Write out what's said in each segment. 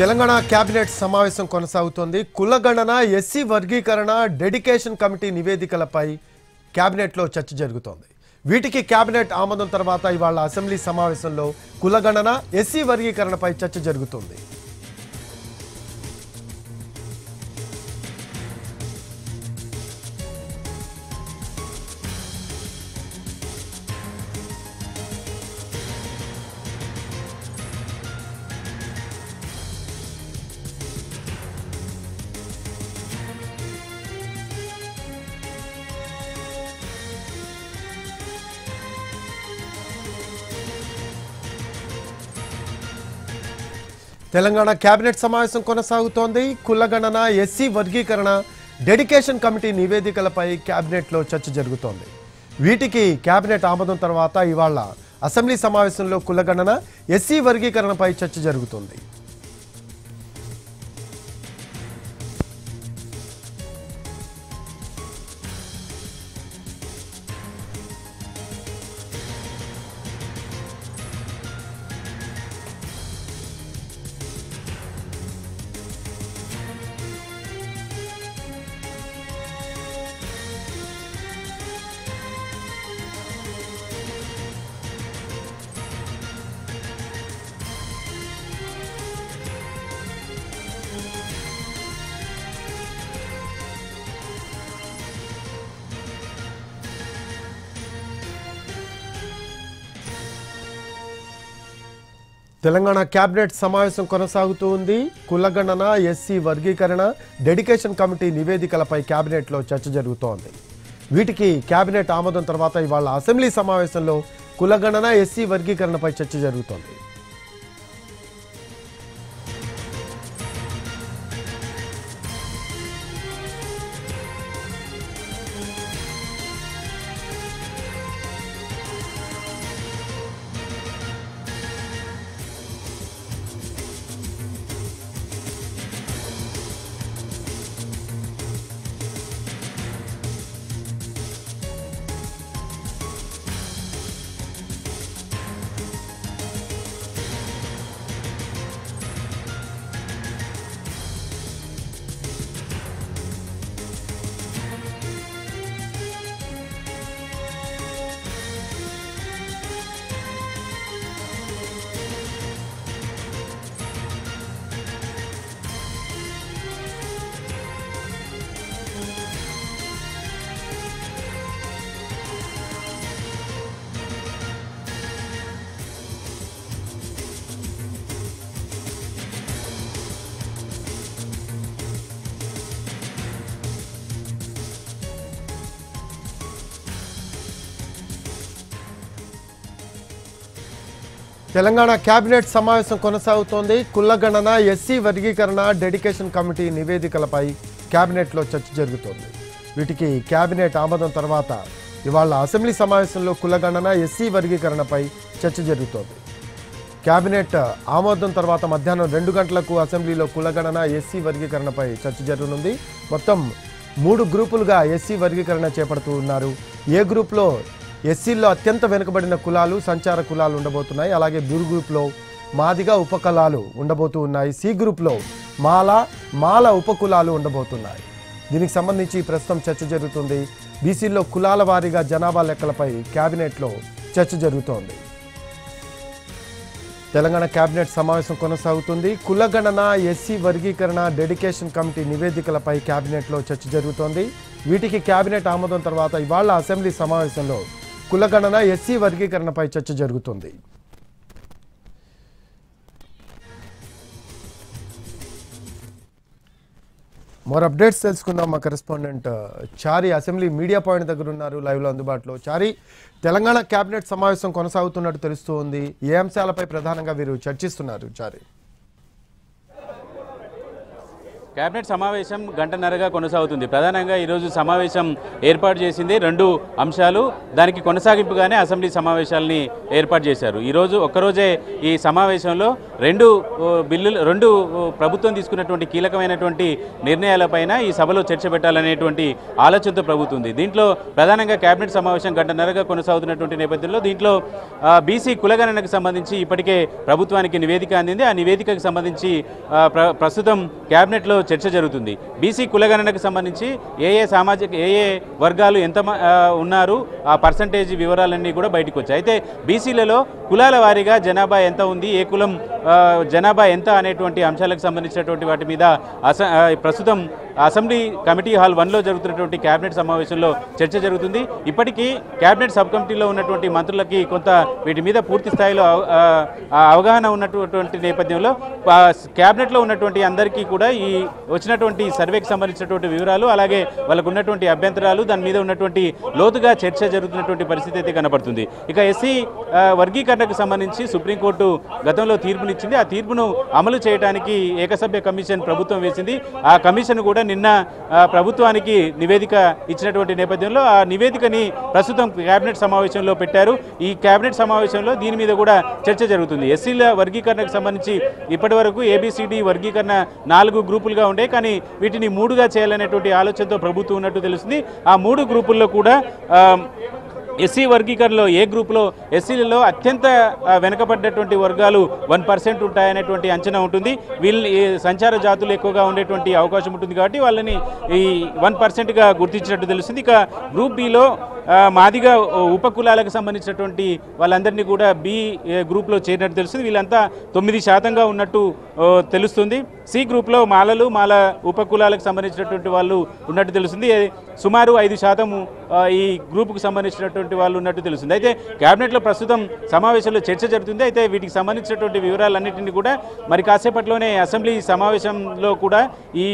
Telangana cabinet సమావేశం కొనసాగుతోంది. కులగణన, ఎస్సీ వర్గీకరణ, డెడికేషన్ కమిటీ నివేదికలపై కేబినెట్లో చర్చ జరుగుతోంది. వీటికి కేబినెట్ ఆమోదం తర్వాత ఇవాళ అసెంబ్లీ సమావేశంలో కులగణన, ఎస్సీ వర్గీకరణపై చర్చ జరుగుతుంది. తెలంగాణ కేబినెట్ సమావేశం కొనసాగుతోంది. కులగణన, ఎస్సీ వర్గీకరణ, డెడికేషన్ కమిటీ నివేదికలపై కేబినెట్లో చర్చ జరుగుతోంది. వీటికి కేబినెట్ ఆమోదం తర్వాత ఇవాళ అసెంబ్లీ సమావేశంలో కులగణన, ఎస్సీ వర్గీకరణపై చర్చ జరుగుతుంది. తెలంగాణ కేబినెట్ సమావేశం కొనసాగుతూ ఉంది. కులగణన, ఎస్సీ వర్గీకరణ, డెడికేషన్ కమిటీ నివేదికలపై కేబినెట్లో చర్చ జరుగుతోంది. వీటికి కేబినెట్ ఆమోదం తర్వాత ఇవాళ అసెంబ్లీ సమావేశంలో కులగణన, ఎస్సీ వర్గీకరణపై చర్చ జరుగుతోంది. తెలంగాణ కేబినెట్ సమావేశం కొనసాగుతోంది. కులగణన, ఎస్సీ వర్గీకరణ, డెడికేషన్ కమిటీ నివేదికలపై కేబినెట్లో చర్చ జరుగుతోంది. వీటికి కేబినెట్ ఆమోదం తర్వాత ఇవాళ అసెంబ్లీ సమావేశంలో కులగణన, ఎస్సీ వర్గీకరణపై చర్చ జరుగుతోంది. కేబినెట్ ఆమోదం తర్వాత మధ్యాహ్నం 2 గంటలకు అసెంబ్లీలో కులగణన, ఎస్సీ వర్గీకరణపై చర్చ జరగనుంది. మొత్తం 3 గ్రూపులుగా ఎస్సీ వర్గీకరణ చేపడుతూ ఉన్నారు. ఏ గ్రూప్లో ఎస్సీల్లో అత్యంత వెనుకబడిన కులాలు, సంచార కులాలు ఉండబోతున్నాయి. అలాగే బి గ్రూప్లో మాదిగా ఉపకులాలు ఉండబోతూ ఉన్నాయి. సి గ్రూప్లో మాల ఉపకులాలు ఉండబోతున్నాయి. దీనికి సంబంధించి ప్రస్తుతం చర్చ జరుగుతుంది. బీసీల్లో కులాల వారీగా జనాభా లెక్కలపై కేబినెట్లో చర్చ జరుగుతోంది. తెలంగాణ కేబినెట్ సమావేశం కొనసాగుతుంది. కులగణన, ఎస్సీ వర్గీకరణ, డెడికేషన్ కమిటీ నివేదికలపై కేబినెట్లో చర్చ జరుగుతోంది. వీటికి కేబినెట్ ఆమోదం తర్వాత ఇవాళ అసెంబ్లీ సమావేశంలో కులగణన, ఎస్సీ వర్గీకరణపై చర్చ జరుగుతుంది. మరో అప్డేట్స్ తెలుసుకుందాం. మా కరెస్పాండెంట్ చారి అసెంబ్లీ మీడియా పాయింట్ దగ్గర ఉన్నారు, లైవ్లో అందుబాటులో. చారి, తెలంగాణ కేబినెట్ సమావేశం కొనసాగుతున్నట్టు తెలుస్తూ ఉంది. ఏ అంశాలపై ప్రధానంగా వీరు చర్చిస్తున్నారు చారి? కేబినెట్ సమావేశం గంటన్నరగా కొనసాగుతుంది. ప్రధానంగా ఈరోజు సమావేశం ఏర్పాటు చేసింది 2 అంశాలు. దానికి కొనసాగింపుగానే అసెంబ్లీ సమావేశాలని ఏర్పాటు చేశారు. ఈరోజు ఒక్కరోజే ఈ సమావేశంలో 2 ప్రభుత్వం తీసుకున్నటువంటి కీలకమైనటువంటి నిర్ణయాలపైన ఈ సభలో చర్చ పెట్టాలనేటువంటి ఆలోచనతో ప్రభుత్వం ఉంది. దీంట్లో ప్రధానంగా కేబినెట్ సమావేశం గంటన్నరగా కొనసాగుతున్నటువంటి నేపథ్యంలో దీంట్లో బీసీ కులగణనకు సంబంధించి ఇప్పటికే ప్రభుత్వానికి నివేదిక అందింది. ఆ నివేదికకు సంబంధించి ప్రస్తుతం కేబినెట్లో చర్చ జరుగుతుంది. బీసీ కులగణనకు సంబంధించి ఏ వర్గాలు ఎంత ఉన్నారు ఆ పర్సంటేజ్ వివరాలన్నీ కూడా బయటకు వచ్చాయి. అయితే బీసీలలో కులాల వారీగా జనాభా ఎంత ఉంది, ఏ కులం జనాభా ఎంత అనేటువంటి అంశాలకు సంబంధించినటువంటి వాటి మీద ప్రస్తుతం అసెంబ్లీ కమిటీ హాల్ 1లో జరుగుతున్నటువంటి కేబినెట్ సమావేశంలో చర్చ జరుగుతుంది. ఇప్పటికీ కేబినెట్ సబ్ కమిటీలో ఉన్నటువంటి మంత్రులకి కొంత వీటి మీద పూర్తి స్థాయిలో అవగాహన ఉన్నటువంటి నేపథ్యంలో కేబినెట్లో ఉన్నటువంటి అందరికీ కూడా ఈ వచ్చినటువంటి సర్వేకి సంబంధించినటువంటి వివరాలు, అలాగే వాళ్ళకు ఉన్నటువంటి అభ్యంతరాలు, దాని మీద ఉన్నటువంటి లోతుగా చర్చ జరుగుతున్నటువంటి పరిస్థితి అయితే కనబడుతుంది. ఇక ఎస్సీ వర్గీకరణకు సంబంధించి సుప్రీంకోర్టు గతంలో తీర్పునిచ్చింది. ఆ తీర్పును అమలు చేయడానికి ఏకసభ్య కమిషన్ ప్రభుత్వం వేసింది. ఆ కమిషన్ కూడా నిన్న ప్రభుత్వానికి నివేదిక ఇచ్చినటువంటి నేపథ్యంలో ఆ నివేదికని ప్రస్తుతం కేబినెట్ సమావేశంలో పెట్టారు. ఈ కేబినెట్ సమావేశంలో దీని మీద కూడా చర్చ జరుగుతుంది. ఎస్సీల వర్గీకరణకు సంబంధించి ఇప్పటి వరకు ఏబిసిడి వర్గీకరణ 4 గ్రూపులుగా ఉండే, కానీ వీటిని 3గా చేయాలనేటువంటి ఆలోచనతో ప్రభుత్వం ఉన్నట్టు తెలుస్తుంది. ఆ 3 గ్రూపుల్లో కూడా ఎస్సీ వర్గీకరణలో ఏ గ్రూపులో ఎస్సీలలో అత్యంత వెనుకబడ్డటువంటి వర్గాలు 1% ఉంటాయనేటువంటి అంచనా ఉంటుంది. వీళ్ళు సంచార జాతులు ఎక్కువగా ఉండేటువంటి అవకాశం ఉంటుంది కాబట్టి వాళ్ళని ఈ 1%గా గుర్తించినట్టు తెలుస్తుంది. ఇక గ్రూప్ బిలో మాదిగా ఉపకులాలకు సంబంధించినటువంటి వాళ్ళందరినీ కూడా బి గ్రూప్లో చేరినట్టు తెలుస్తుంది. వీళ్ళంతా 9% ఉన్నట్టు తెలుస్తుంది. సి గ్రూప్లో మాలలు, మాల ఉపకులాలకు సంబంధించినటువంటి వాళ్ళు ఉన్నట్టు తెలుస్తుంది. సుమారు 5% ఈ గ్రూపుకు సంబంధించినటువంటి వాళ్ళు ఉన్నట్టు తెలుస్తుంది. అయితే కేబినెట్లో ప్రస్తుతం సమావేశంలో చర్చ జరుగుతుంది. అయితే వీటికి సంబంధించినటువంటి వివరాలన్నింటినీ కూడా మరి కాసేపట్లోనే అసెంబ్లీ సమావేశంలో కూడా ఈ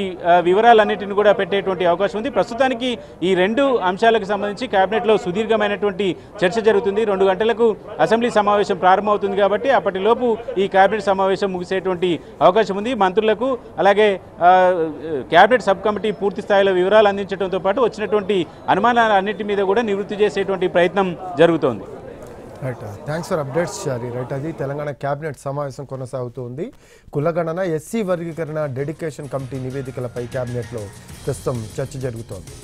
వివరాలన్నింటినీ కూడా పెట్టేటువంటి అవకాశం ఉంది. ప్రస్తుతానికి ఈ 2 అంశాలకు సంబంధించి కేబినెట్లో సుదీర్ఘమైనటువంటి చర్చ జరుగుతుంది. 2 గంటలకు అసెంబ్లీ సమావేశం ప్రారంభమవుతుంది కాబట్టి అప్పటిలోపు ఈ కేబినెట్ సమావేశం ముగిసేటువంటి అవకాశం ఉంది. మంత్రులకు అలాగే కేబినెట్ సబ్ కమిటీ పూర్తి స్థాయిలో వివరాలు అందించడంతో పాటు వచ్చినటువంటి అనుమానాలన్నింటి మీద కూడా నివృత్తి చేసేటువంటి ప్రయత్నం జరుగుతోంది. రైట్, థ్యాంక్స్ ఫర్ అప్డేట్స్ షారీ. రైట్, అది తెలంగాణ కేబినెట్ సమావేశం కొనసాగుతుంది. కులగణన, ఎస్సీ వర్గీకరణ, డెడికేషన్ కమిటీ నివేదికలపై కేబినెట్లో ప్రస్తుతం చర్చ జరుగుతోంది.